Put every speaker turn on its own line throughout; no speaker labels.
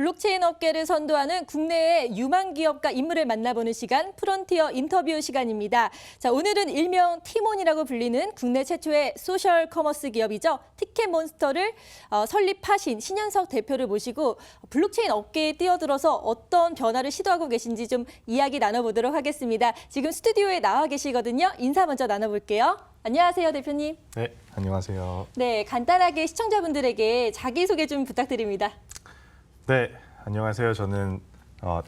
블록체인 업계를 선도하는 국내의 유망 기업과 인물을 만나보는 시간, 프론티어 인터뷰 시간입니다. 자, 오늘은 일명 티몬이라고 불리는 국내 최초의 소셜 커머스 기업이죠. 티켓몬스터를 설립하신 신현석 대표를 모시고 블록체인 업계에 뛰어들어서 어떤 변화를 시도하고 계신지 좀 이야기 나눠보도록 하겠습니다. 지금 스튜디오에 나와 계시거든요. 인사 먼저 나눠볼게요. 안녕하세요, 대표님.
네, 안녕하세요.
네, 간단하게 시청자분들에게 자기소개 좀 부탁드립니다.
네, 안녕하세요. 저는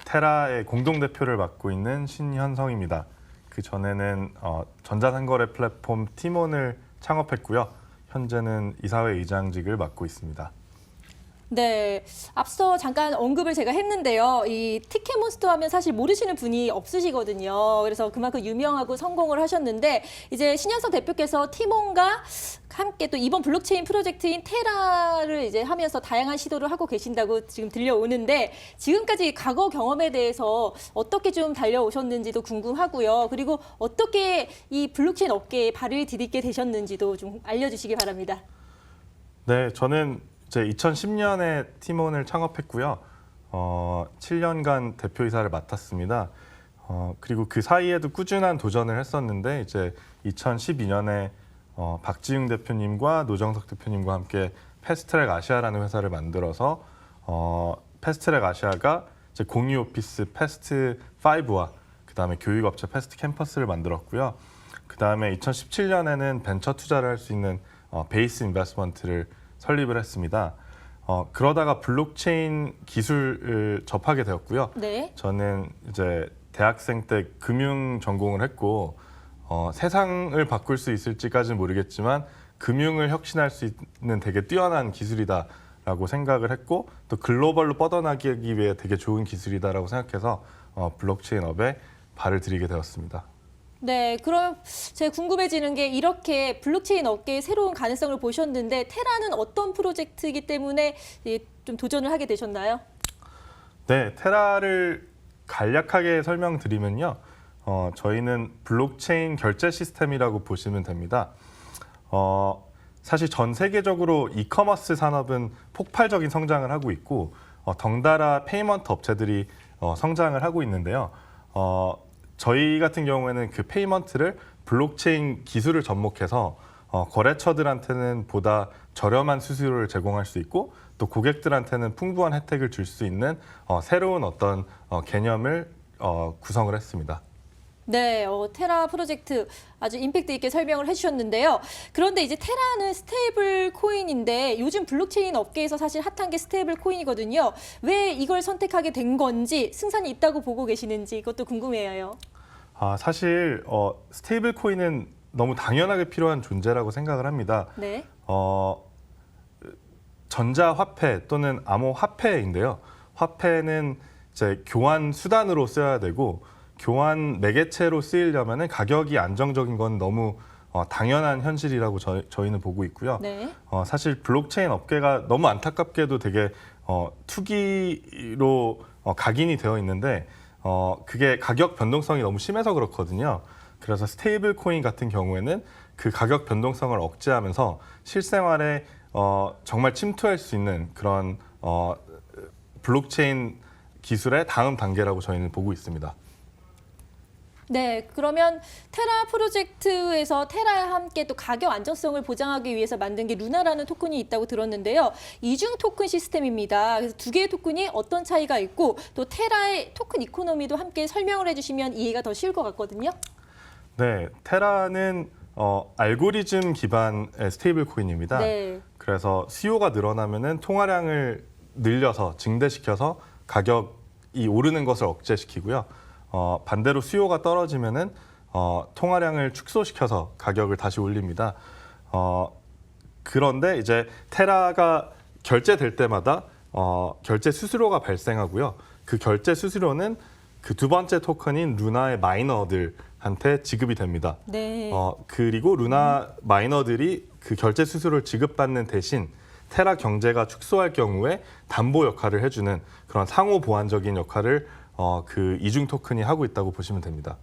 테라의 공동대표를 맡고 있는 신현성입니다. 그 전에는 전자상거래 플랫폼 티몬을 창업했고요. 현재는 이사회 의장직을 맡고 있습니다.
네, 앞서 잠깐 언급을 제가 했는데요. 이 티켓몬스터 하면 사실 모르시는 분이 없으시거든요. 그래서 그만큼 유명하고 성공을 하셨는데 이제 신현석 대표께서 티몬과 함께 또 이번 블록체인 프로젝트인 테라를 이제 하면서 다양한 시도를 하고 계신다고 지금 들려오는데 지금까지 과거 경험에 대해서 어떻게 좀 달려오셨는지도 궁금하고요. 그리고 어떻게 이 블록체인 업계에 발을 디딛게 되셨는지도 좀 알려주시기 바랍니다.
네, 저는 이제 2010년에 티몬을 창업했고요. 7년간 대표이사를 맡았습니다. 그리고 그 사이에도 꾸준한 도전을 했었는데 이제 2012년에 박지웅 대표님과 노정석 대표님과 함께 패스트트랙 아시아라는 회사를 만들어서 패스트트랙 아시아가 이제 공유 오피스 패스트 5와 그다음에 교육업체 패스트 캠퍼스를 만들었고요. 그다음에 2017년에는 벤처 투자를 할 수 있는 베이스 인베스트먼트를 설립을 했습니다. 그러다가 블록체인 기술을 접하게 되었고요.
네.
저는 이제 대학생 때 금융 전공을 했고 세상을 바꿀 수 있을지까지는 모르겠지만 금융을 혁신할 수 있는 되게 뛰어난 기술이다라고 생각을 했고 또 글로벌로 뻗어나가기 위해 되게 좋은 기술이다라고 생각해서 블록체인 업에 발을 들이게 되었습니다.
네, 그럼 제가 궁금해지는 게 이렇게 블록체인 업계의 새로운 가능성을 보셨는데 테라는 어떤 프로젝트이기 때문에 좀 도전을 하게 되셨나요?
네, 테라를 간략하게 설명드리면요. 저희는 블록체인 결제 시스템이라고 보시면 됩니다. 사실 전 세계적으로 이커머스 산업은 폭발적인 성장을 하고 있고 덩달아 페이먼트 업체들이 성장을 하고 있는데요. 저희 같은 경우에는 그 페이먼트를 블록체인 기술을 접목해서 거래처들한테는 보다 저렴한 수수료를 제공할 수 있고 또 고객들한테는 풍부한 혜택을 줄 수 있는 새로운 어떤 개념을 구성을 했습니다.
네, 테라 프로젝트 아주 임팩트 있게 설명을 해주셨는데요. 그런데 이제 테라는 스테이블 코인인데 요즘 블록체인 업계에서 사실 핫한 게 스테이블 코인이거든요. 왜 이걸 선택하게 된 건지 승산이 있다고 보고 계시는지 이것도 궁금해요.
사실 스테이블 코인은 너무 당연하게 필요한 존재라고 생각을 합니다.
네.
전자화폐 또는 암호화폐인데요. 화폐는 이제 교환 수단으로 써야 되고 교환 매개체로 쓰이려면 가격이 안정적인 건 너무 당연한 현실이라고 저희는 보고 있고요.
네.
사실 블록체인 업계가 너무 안타깝게도 되게 투기로 각인이 되어 있는데 그게 가격 변동성이 너무 심해서 그렇거든요. 그래서 스테이블 코인 같은 경우에는 그 가격 변동성을 억제하면서 실생활에 정말 침투할 수 있는 그런 블록체인 기술의 다음 단계라고 저희는 보고 있습니다.
네, 그러면 테라 프로젝트에서 테라와 함께 또 가격 안정성을 보장하기 위해서 만든 게 루나라는 토큰이 있다고 들었는데요. 이중 토큰 시스템입니다. 그래서 두 개의 토큰이 어떤 차이가 있고 또 테라의 토큰 이코노미도 함께 설명을 해주시면 이해가 더 쉬울 것 같거든요.
네, 테라는 알고리즘 기반의 스테이블 코인입니다.
네.
그래서 수요가 늘어나면은 통화량을 늘려서 증대시켜서 가격이 오르는 것을 억제시키고요. 반대로 수요가 떨어지면은 통화량을 축소시켜서 가격을 다시 올립니다. 그런데 이제 테라가 결제될 때마다 결제 수수료가 발생하고요. 그 결제 수수료는 그 두 번째 토큰인 루나의 마이너들한테 지급이 됩니다.
네.
그리고 루나 마이너들이 그 결제 수수료를 지급받는 대신 테라 경제가 축소할 경우에 담보 역할을 해주는 그런 상호 보완적인 역할을 그 이중 토큰이 하고 있다고 보시면 됩니다.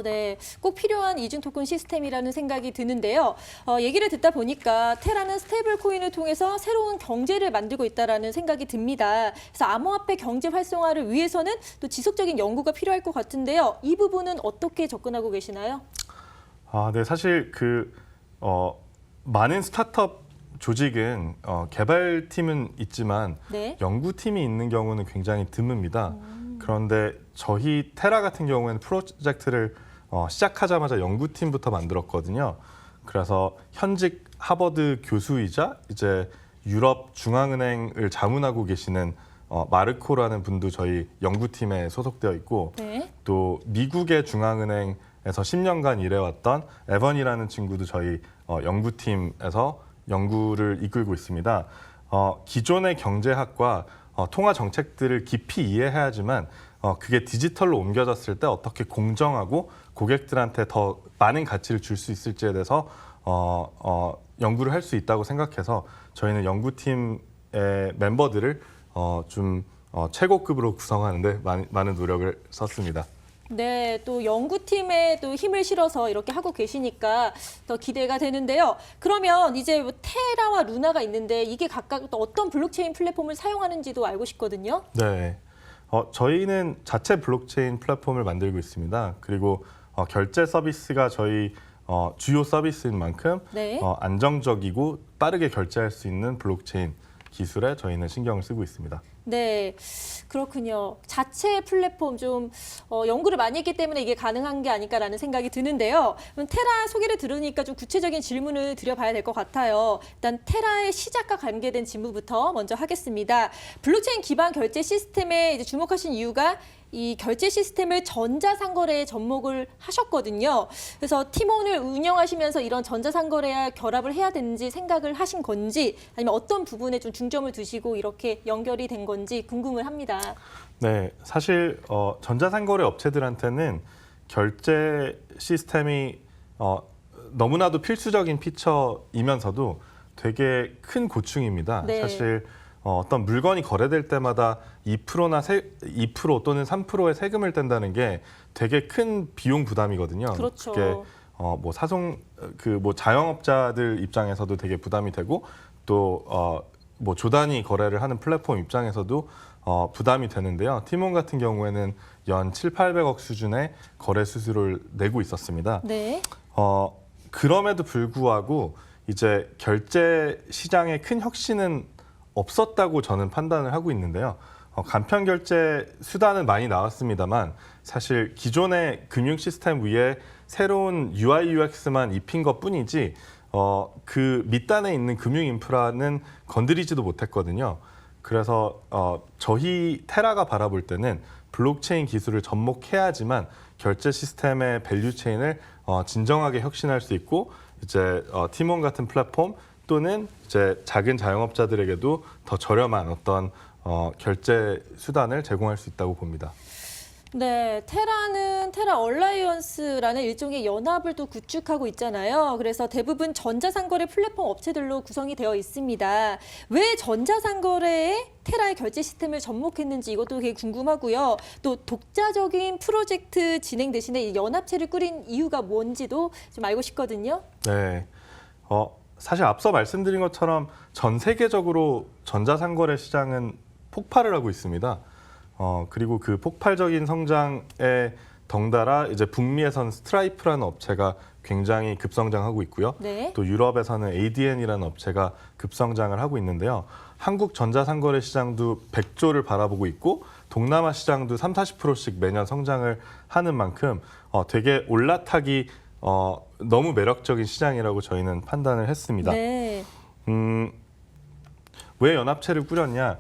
네. 꼭 필요한 이중 토큰 시스템이라는 생각이 드는데요. 얘기를 듣다 보니까 테라는 스테이블 코인을 통해서 새로운 경제를 만들고 있다라는 생각이 듭니다. 그래서 암호화폐 경제 활성화를 위해서는 또 지속적인 연구가 필요할 것 같은데요. 이 부분은 어떻게 접근하고 계시나요?
네, 사실 많은 스타트업 조직은 개발팀은 있지만
네.
연구팀이 있는 경우는 굉장히 드뭅니다. 그런데 저희 테라 같은 경우에는 프로젝트를 시작하자마자 연구팀부터 만들었거든요. 그래서 현직 하버드 교수이자 이제 유럽 중앙은행을 자문하고 계시는 마르코라는 분도 저희 연구팀에 소속되어 있고
네.
또 미국의 중앙은행에서 10년간 일해왔던 에번이라는 친구도 저희 연구팀에서 연구를 이끌고 있습니다. 기존의 경제학과 통화 정책들을 깊이 이해해야지만 그게 디지털로 옮겨졌을 때 어떻게 공정하고 고객들한테 더 많은 가치를 줄 수 있을지에 대해서 연구를 할 수 있다고 생각해서 저희는 연구팀의 멤버들을 좀 최고급으로 구성하는데 많은 노력을 썼습니다.
네, 또 연구팀에 또 힘을 실어서 이렇게 하고 계시니까 더 기대가 되는데요. 그러면 이제 뭐 테라와 루나가 있는데 이게 각각 또 어떤 블록체인 플랫폼을 사용하는지도 알고 싶거든요.
네, 저희는 자체 블록체인 플랫폼을 만들고 있습니다. 그리고 결제 서비스가 저희 주요 서비스인 만큼
네.
안정적이고 빠르게 결제할 수 있는 블록체인 기술에 저희는 신경을 쓰고 있습니다.
네, 그렇군요. 자체 플랫폼 좀 연구를 많이 했기 때문에 이게 가능한 게 아닐까라는 생각이 드는데요. 그럼 테라 소개를 들으니까 좀 구체적인 질문을 드려봐야 될 것 같아요. 일단 테라의 시작과 관계된 질문부터 먼저 하겠습니다. 블록체인 기반 결제 시스템에 이제 주목하신 이유가 이 결제 시스템을 전자상거래에 접목을 하셨거든요. 그래서 팀원을 운영하시면서 이런 전자상거래와 결합을 해야 되는지 생각을 하신 건지 아니면 어떤 부분에 좀 중점을 두시고 이렇게 연결이 된 건지 궁금을 합니다.
네, 사실 전자상거래 업체들한테는 결제 시스템이 너무나도 필수적인 피처이면서도 되게 큰 고충입니다.
네.
사실 어떤 물건이 거래될 때마다 2%나 2% 또는 3%의 세금을 뗀다는 게 되게 큰 비용 부담이거든요.
그렇죠.
그게 뭐 뭐 자영업자들 입장에서도 되게 부담이 되고 또 뭐 조단위 거래를 하는 플랫폼 입장에서도 부담이 되는데요. 티몬 같은 경우에는 연 700~800억 수준의 거래 수수료를 내고 있었습니다.
네.
그럼에도 불구하고 이제 결제 시장에 큰 혁신은 없었다고 저는 판단을 하고 있는데요. 간편 결제 수단은 많이 나왔습니다만 사실 기존의 금융 시스템 위에 새로운 UI, UX만 입힌 것뿐이지 그 밑단에 있는 금융 인프라는 건드리지도 못했거든요. 그래서 저희 테라가 바라볼 때는 블록체인 기술을 접목해야지만 결제 시스템의 밸류 체인을 진정하게 혁신할 수 있고 이제 티몬 같은 플랫폼 또는 이제 작은 자영업자들에게도 더 저렴한 어떤 결제 수단을 제공할 수 있다고 봅니다.
네, 테라는 테라 얼라이언스라는 일종의 연합을 또 구축하고 있잖아요. 그래서 대부분 전자상거래 플랫폼 업체들로 구성이 되어 있습니다. 왜 전자상거래에 테라의 결제 시스템을 접목했는지 이것도 되게 궁금하고요. 또 독자적인 프로젝트 진행 대신에 이 연합체를 꾸린 이유가 뭔지도 좀 알고 싶거든요.
네, 사실 앞서 말씀드린 것처럼 전 세계적으로 전자상거래 시장은 폭발을 하고 있습니다. 그리고 그 폭발적인 성장에 덩달아 이제 북미에서는 스트라이프라는 업체가 굉장히 급성장하고 있고요.
네.
또 유럽에서는 ADN이라는 업체가 급성장을 하고 있는데요. 한국 전자상거래 시장도 100조를 바라보고 있고 동남아 시장도 30~40%씩 매년 성장을 하는 만큼 되게 올라타기 너무 매력적인 시장이라고 저희는 판단을 했습니다.
네.
왜 연합체를 꾸렸냐?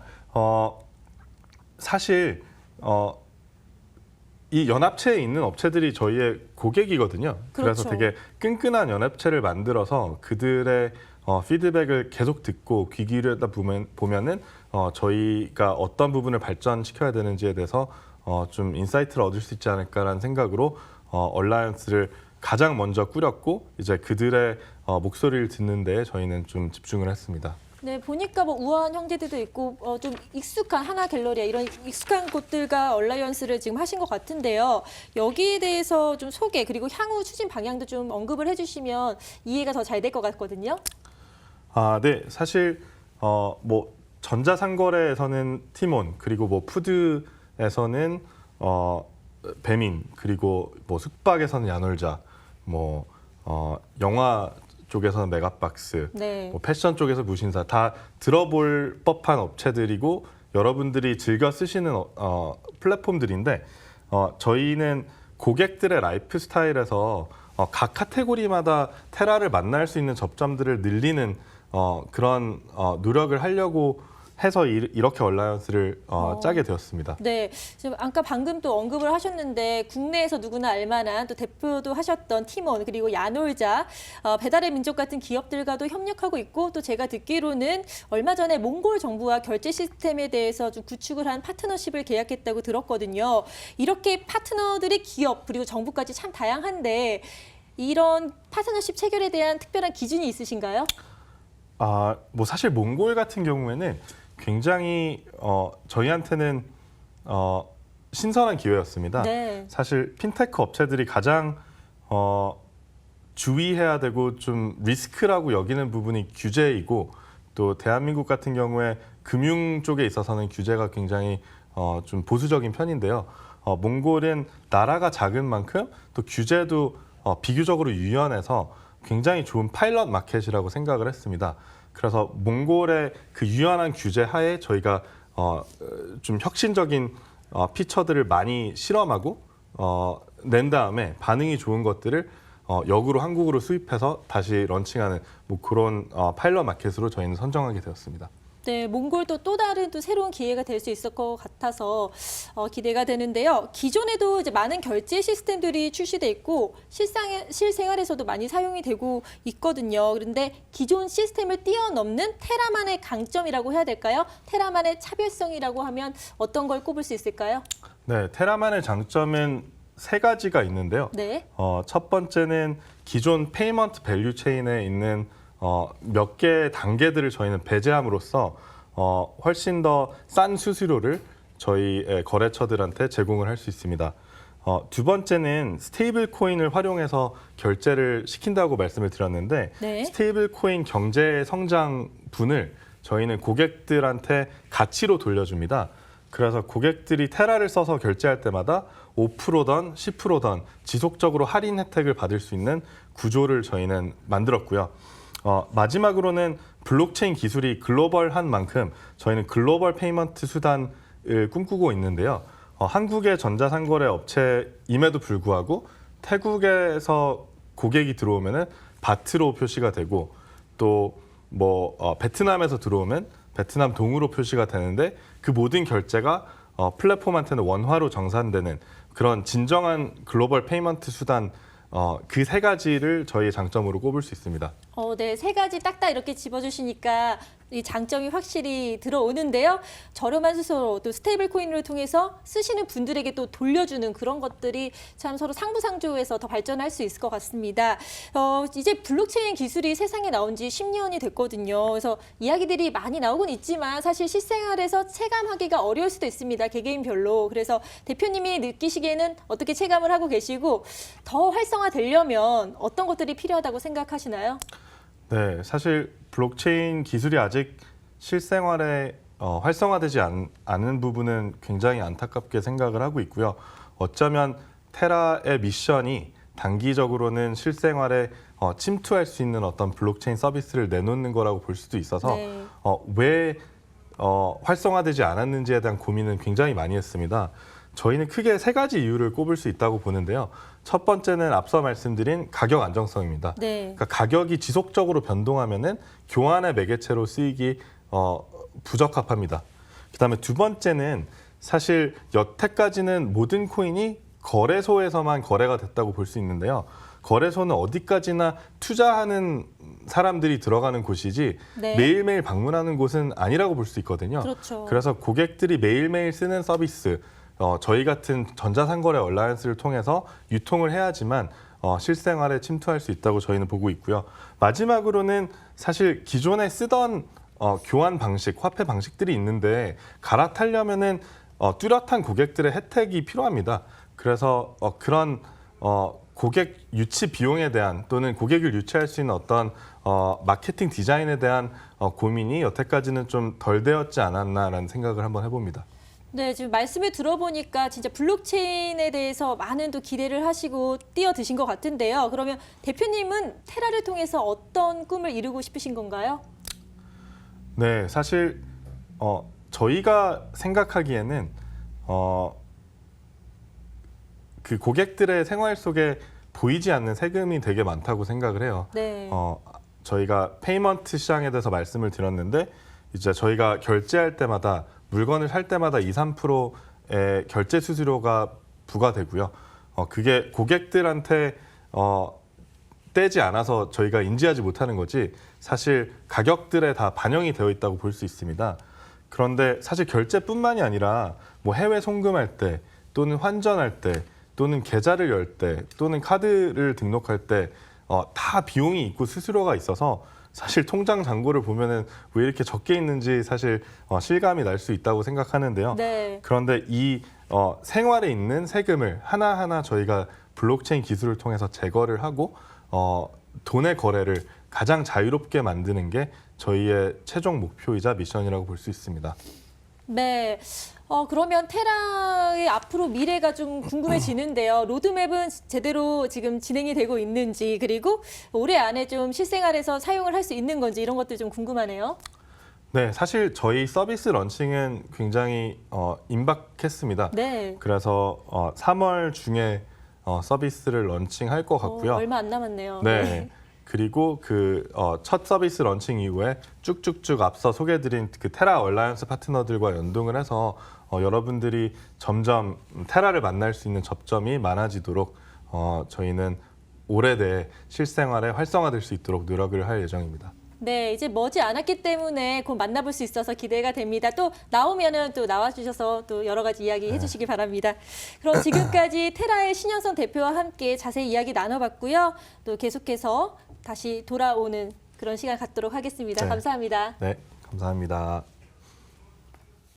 사실 이 연합체에 있는 업체들이 저희의 고객이거든요. 그래서
그렇죠.
되게 끈끈한 연합체를 만들어서 그들의 피드백을 계속 듣고 귀 기울이다 보면은 저희가 어떤 부분을 발전시켜야 되는지에 대해서 좀 인사이트를 얻을 수 있지 않을까라는 생각으로 얼라이언스를 가장 먼저 꾸렸고 이제 그들의 목소리를 듣는 데 저희는 좀 집중을 했습니다.
네, 보니까 뭐 우아한 형제들도 있고 좀 익숙한 하나 갤러리아 이런 익숙한 곳들과 얼라이언스를 지금 하신 것 같은데요. 여기에 대해서 좀 소개 그리고 향후 추진 방향도 좀 언급을 해주시면 이해가 더 잘 될 것 같거든요.
네. 사실 뭐 전자상거래에서는 티몬, 그리고 뭐 푸드에서는 배민, 그리고 뭐 숙박에서는 야놀자, 뭐 영화 쪽에서는 메가박스,
네.
뭐 패션 쪽에서 무신사, 다 들어볼 법한 업체들이고 여러분들이 즐겨 쓰시는 플랫폼들인데, 저희는 고객들의 라이프 스타일에서 각 카테고리마다 테라를 만날 수 있는 접점들을 늘리는 그런 노력을 하려고 해서 이렇게 얼라이언스를 짜게 되었습니다.
네, 지금 아까 방금 또 언급을 하셨는데 국내에서 누구나 알만한 또 대표도 하셨던 티몬 그리고 야놀자, 배달의 민족 같은 기업들과도 협력하고 있고 또 제가 듣기로는 얼마 전에 몽골 정부와 결제 시스템에 대해서 좀 구축을 한 파트너십을 계약했다고 들었거든요. 이렇게 파트너들이 기업 그리고 정부까지 참 다양한데 이런 파트너십 체결에 대한 특별한 기준이 있으신가요?
뭐 사실 몽골 같은 경우에는 굉장히 저희한테는 신선한 기회였습니다.
네.
사실 핀테크 업체들이 가장 주의해야 되고 좀 리스크라고 여기는 부분이 규제이고, 또 대한민국 같은 경우에 금융 쪽에 있어서는 규제가 굉장히 좀 보수적인 편인데요. 몽골은 나라가 작은 만큼 또 규제도 비교적으로 유연해서 굉장히 좋은 파일럿 마켓이라고 생각을 했습니다. 그래서 몽골의 그 유연한 규제 하에 저희가 좀 혁신적인 피처들을 많이 실험하고 낸 다음에 반응이 좋은 것들을 역으로 한국으로 수입해서 다시 런칭하는 뭐 그런 파일럿 마켓으로 저희는 선정하게 되었습니다.
네, 몽골도 또 다른 또 새로운 기회가 될 수 있을 것 같아서 기대가 되는데요. 기존에도 이제 많은 결제 시스템들이 출시돼 있고 실생활에서도 많이 사용이 되고 있거든요. 그런데 기존 시스템을 뛰어넘는 테라만의 강점이라고 해야 될까요? 테라만의 차별성이라고 하면 어떤 걸 꼽을 수 있을까요?
네, 테라만의 장점은 세 가지가 있는데요.
네.
첫 번째는 기존 페이먼트 밸류 체인에 있는 몇 개의 단계들을 저희는 배제함으로써 훨씬 더 싼 수수료를 저희의 거래처들한테 제공을 할 수 있습니다. 두 번째는 스테이블 코인을 활용해서 결제를 시킨다고 말씀을 드렸는데,
네.
스테이블 코인 경제의 성장분을 저희는 고객들한테 가치로 돌려줍니다. 그래서 고객들이 테라를 써서 결제할 때마다 5%던 10%던 지속적으로 할인 혜택을 받을 수 있는 구조를 저희는 만들었고요. 마지막으로는 블록체인 기술이 글로벌한 만큼 저희는 글로벌 페이먼트 수단을 꿈꾸고 있는데요. 한국의 전자상거래 업체임에도 불구하고 태국에서 고객이 들어오면은 바트로 표시가 되고, 또 뭐 베트남에서 들어오면 베트남 동으로 표시가 되는데, 그 모든 결제가 플랫폼한테는 원화로 정산되는 그런 진정한 글로벌 페이먼트 수단, 그 세 가지를 저희의 장점으로 꼽을 수 있습니다.
네, 세 가지 딱딱 이렇게 집어주시니까 이 장점이 확실히 들어오는데요. 저렴한 수수료, 또 스테이블 코인을 통해서 쓰시는 분들에게 또 돌려주는 그런 것들이 참 서로 상부상조해서 더 발전할 수 있을 것 같습니다. 이제 블록체인 기술이 세상에 나온 지 10년이 됐거든요. 그래서 이야기들이 많이 나오곤 있지만 사실 실생활에서 체감하기가 어려울 수도 있습니다. 개개인별로. 그래서 대표님이 느끼시기에는 어떻게 체감을 하고 계시고 더 활성화되려면 어떤 것들이 필요하다고 생각하시나요?
네, 사실 블록체인 기술이 아직 실생활에 활성화되지 않은 부분은 굉장히 안타깝게 생각을 하고 있고요. 어쩌면 테라의 미션이 단기적으로는 실생활에 침투할 수 있는 어떤 블록체인 서비스를 내놓는 거라고 볼 수도 있어서
네.
왜 활성화되지 않았는지에 대한 고민은 굉장히 많이 했습니다. 저희는 크게 세 가지 이유를 꼽을 수 있다고 보는데요. 첫 번째는 앞서 말씀드린 가격 안정성입니다.
네.
그러니까 가격이 지속적으로 변동하면은 교환의 매개체로 쓰이기 부적합합니다. 그다음에 두 번째는 사실 여태까지는 모든 코인이 거래소에서만 거래가 됐다고 볼 수 있는데요. 거래소는 어디까지나 투자하는 사람들이 들어가는 곳이지
네.
매일매일 방문하는 곳은 아니라고 볼 수 있거든요.
그렇죠.
그래서 고객들이 매일매일 쓰는 서비스, 저희 같은 전자상거래 얼라이언스를 통해서 유통을 해야지만 실생활에 침투할 수 있다고 저희는 보고 있고요. 마지막으로는 사실 기존에 쓰던 교환 방식, 화폐 방식들이 있는데 갈아타려면은 뚜렷한 고객들의 혜택이 필요합니다. 그래서 그런 고객 유치 비용에 대한 또는 고객을 유치할 수 있는 어떤 마케팅 디자인에 대한 고민이 여태까지는 좀 덜 되었지 않았나라는 생각을 한번 해봅니다.
네, 지금 말씀을 들어보니까 진짜 블록체인에 대해서 많은 또 기대를 하시고 뛰어드신 것 같은데요. 그러면 대표님은 테라를 통해서 어떤 꿈을 이루고 싶으신 건가요?
네, 사실 저희가 생각하기에는 그 고객들의 생활 속에 보이지 않는 세금이 되게 많다고 생각을 해요.
네.
저희가 페이먼트 시장에 대해서 말씀을 드렸는데 이제 저희가 결제할 때마다 물건을 살 때마다 2, 3%의 결제 수수료가 부과되고요. 그게 고객들한테 떼지 않아서 저희가 인지하지 못하는 거지 사실 가격들에 다 반영이 되어 있다고 볼 수 있습니다. 그런데 사실 결제뿐만이 아니라 뭐 해외 송금할 때 또는 환전할 때 또는 계좌를 열 때 또는 카드를 등록할 때 다 비용이 있고 수수료가 있어서 사실 통장 잔고를 보면은 왜 이렇게 적게 있는지 사실 실감이 날 수 있다고 생각하는데요.
네.
그런데 이 생활에 있는 세금을 하나하나 저희가 블록체인 기술을 통해서 제거를 하고 돈의 거래를 가장 자유롭게 만드는 게 저희의 최종 목표이자 미션이라고 볼 수 있습니다.
네. 그러면 테라의 앞으로 미래가 좀 궁금해지는데요. 로드맵은 제대로 지금 진행이 되고 있는지, 그리고 올해 안에 좀 실생활에서 사용을 할 수 있는 건지 이런 것들 좀 궁금하네요.
네, 사실 저희 서비스 런칭은 굉장히 임박했습니다.
네.
그래서 3월 중에 서비스를 런칭할 것 같고요.
얼마 안 남았네요.
네. 그리고 그 첫 서비스 런칭 이후에 쭉쭉쭉 앞서 소개해드린 그 테라 얼라이언스 파트너들과 연동을 해서 여러분들이 점점 테라를 만날 수 있는 접점이 많아지도록 저희는 올해 내에 실생활에 활성화될 수 있도록 노력을 할 예정입니다.
네, 이제 머지 않았기 때문에 곧 만나볼 수 있어서 기대가 됩니다. 또 나오면은 또 나와주셔서 또 여러 가지 이야기 해주시기 바랍니다. 그럼 지금까지 테라의 신현성 대표와 함께 자세히 이야기 나눠봤고요. 또 계속해서 다시 돌아오는 그런 시간 갖도록 하겠습니다.
네.
감사합니다.
네, 감사합니다.